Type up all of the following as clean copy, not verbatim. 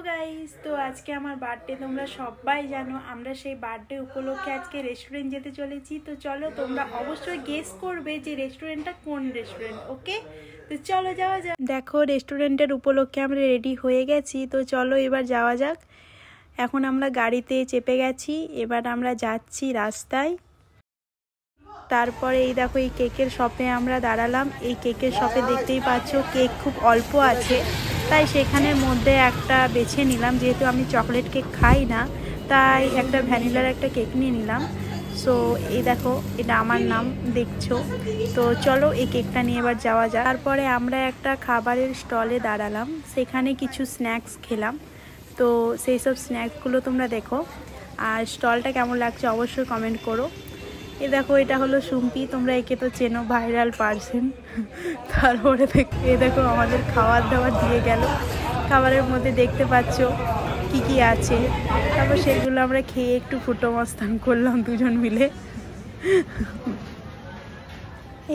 Guys, তো আজকে আমার বার্থডে। তোমরা সবাই জানো আমরা সেই বার্থডে উপলক্ষে আজকে রেস্টুরেন্ট যেতে চলেছি। তো চলো, তোমরা অবশ্যই গেস করবে যে রেস্টুরেন্টটা কোন রেস্টুরেন্ট। ওকে, তো চলো যাওয়া যাক। দেখো, রেস্টুরেন্টের উপলক্ষে আমরা রেডি হয়ে গেছি। তো চলো এবার যাওয়া যাক। এখন আমরা গাড়িতে চেপে গেছি, এবার আমরা যাচ্ছি রাস্তায়। তারপরে এই দেখো, এই কেকের শপে আমরা দাঁড়ালাম। এই কেকের শপে দেখতেই পাচ্ছ কেক খুব অল্প আছে, তাই সেখানের মধ্যে একটা বেছে নিলাম। যেহেতু আমি চকলেট কেক খাই না, তাই একটা ভ্যানিলার একটা কেক নিয়ে নিলাম। সো এই দেখো, এটা আমার নাম দেখছো। তো চলো এই কেকটা নিয়ে এবার যাওয়া যায়। তারপরে আমরা একটা খাবারের স্টলে দাঁড়ালাম, সেখানে কিছু স্ন্যাক্স খেলাম। তো সেই সব স্ন্যাক্সগুলো তোমরা দেখো, আর স্টলটা কেমন লাগছে অবশ্যই কমেন্ট করো। এ দেখো, এটা হলো সুম্পি, তোমরা একে তো চেনো, ভাইরাল পার্সন। তারপরে এ দেখো আমাদের খাবার দাবার দিয়ে গেল। খাবারের মধ্যে দেখতে পাচ্ছ কি কি আছে। তারপর সেগুলো আমরা খেয়ে একটু ফুটো মস্তান করলাম দুজন মিলে।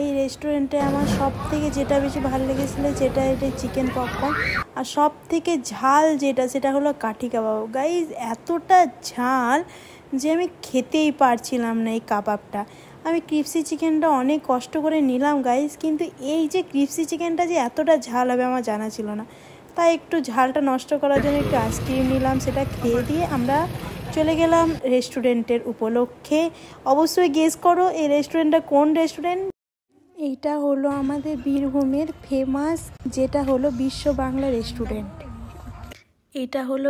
এই রেস্টুরেন্টে আমার সব থেকে যেটা বেশি ভালো লেগেছিলো এটা চিকেন পপকর্ন, আর সব থেকে ঝাল সেটা হলো কাঠি কাবাব। গাইজ, এতটা ঝাল যে আমি খেতেই পারছিলাম না এই কাবাবটা। আমি ক্রিপসি চিকেনটা অনেক কষ্ট করে নিলাম গাইজ, কিন্তু এই যে ক্রিপসি চিকেনটা যে এতটা ঝাল হবে আমার জানা ছিল না। তাই একটু ঝালটা নষ্ট করার জন্য একটু আইসক্রিম নিলাম, সেটা খেয়ে দিয়ে আমরা চলে গেলাম রেস্টুরেন্টের উপলক্ষে। অবশ্যই গেস করো এই রেস্টুরেন্টটা কোন রেস্টুরেন্ট। এইটা হলো আমাদের বীরভূমের ফেমাস, যেটা হলো বিশ্ব বাংলা রেস্টুরেন্ট। এটা হলো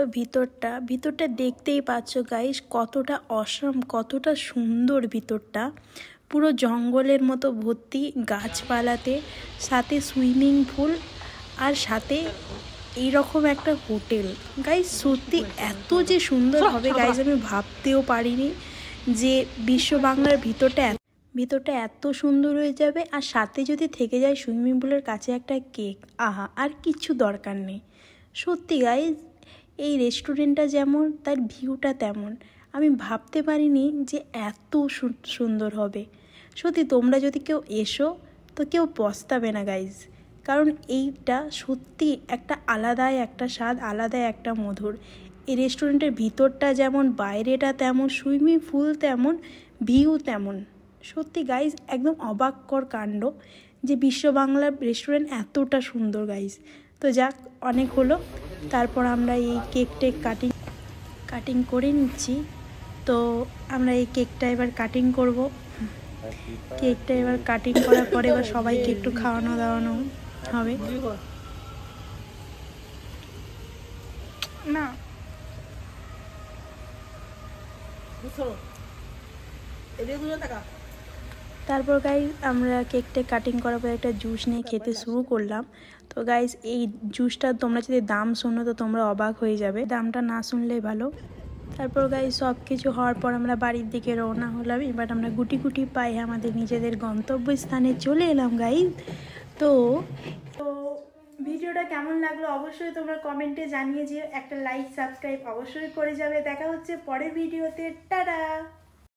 ভিতরটা দেখতেই পাচ্ছ গাইস, কতটা অসম, কতটা সুন্দর ভিতরটা। পুরো জঙ্গলের মতো ভর্তি, গাছপালাতে, সাথে সুইমিং পুল, আর সাথে এইরকম একটা হোটেল। গাইস, সত্যি এত যে সুন্দর হবে গাইস, আমি ভাবতেও পারিনি যে বিশ্ব বাংলার ভিতরটা এত সুন্দর হয়ে যাবে। আর সাথে যদি থেকে যায় সুইমিং পুলের কাছে একটা কেক, আহা, আর কিছু দরকার নেই। সত্যি গাইজ, এই রেস্টুরেন্টটা যেমন তার ভিউটা তেমন। আমি ভাবতে পারিনি যে এত সুন্দর হবে। সত্যি তোমরা যদি কেউ এসো তো কেউ পস্তাবে না গাইজ, কারণ এইটা সত্যি একটা আলাদাই একটা স্বাদ, আলাদাই একটা মধুর। এই রেস্টুরেন্টের ভিতরটা যেমন, বাইরেটা তেমন, সুইমিং পুল তেমন, ভিউ তেমন। সত্যি গাইজ, একদম অবাককর কাণ্ড যে বিশ্ব বাংলা রেস্টুরেন্ট এতটা সুন্দর গাইজ। তো যাক, অনেক হলো। তারপর আমরা এই কাটিং করে নিচ্ছি। তো আমরা এই কেকটা এবার কাটিং করব। কেকটা এবার কাটিং করার পরে এবার সবাইকে একটু খাওয়ানো দাওয়ানো হবে। না, তারপর গাইজ আমরা কেকটা কাটিং করার পর একটা জুস নিয়ে খেতে শুরু করলাম। তো গাইজ, এই জুসটা তোমরা যদি দাম শোনো তো তোমরা অবাক হয়ে যাবে, দামটা না শুনলেই ভালো। তারপর গাইজ সব কিছু হওয়ার পর আমরা বাড়ির দিকে রওনা হলাম। এবার আমরা গুটি গুটি পায়ে আমাদের নিজেদের গন্তব্যস্থানে চলে এলাম গাইজ। তো ভিডিওটা কেমন লাগলো অবশ্যই তোমরা কমেন্টে জানিয়ে যে একটা লাইক সাবস্ক্রাইব অবশ্যই করে যাবে। দেখা হচ্ছে পরের ভিডিওতে। টাটা।